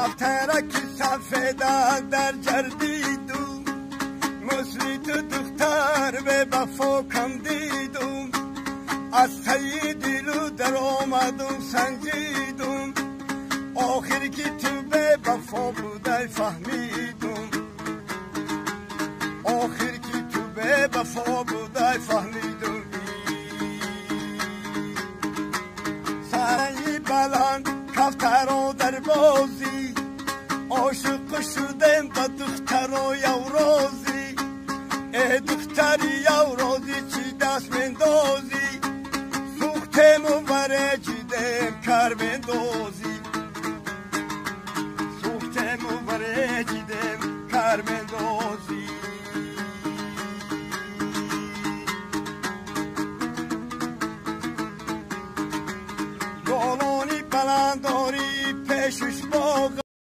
کفترک سفیدان در جردیدم مثل تو دختر به وفا کم دیدم از تی دلو در آمدم سنجیدم آخر که تو به وفا بوده فهمیدم آخر که تو به وفا بوده فهمیدم سرنگی بلند کفترا در بازی عاشق شدم با دخترا یورازی ای دختری یورازی چی دست مندازی سوختم و ورجیدم کر مندازی سوختم و ورجیدم کر مندازی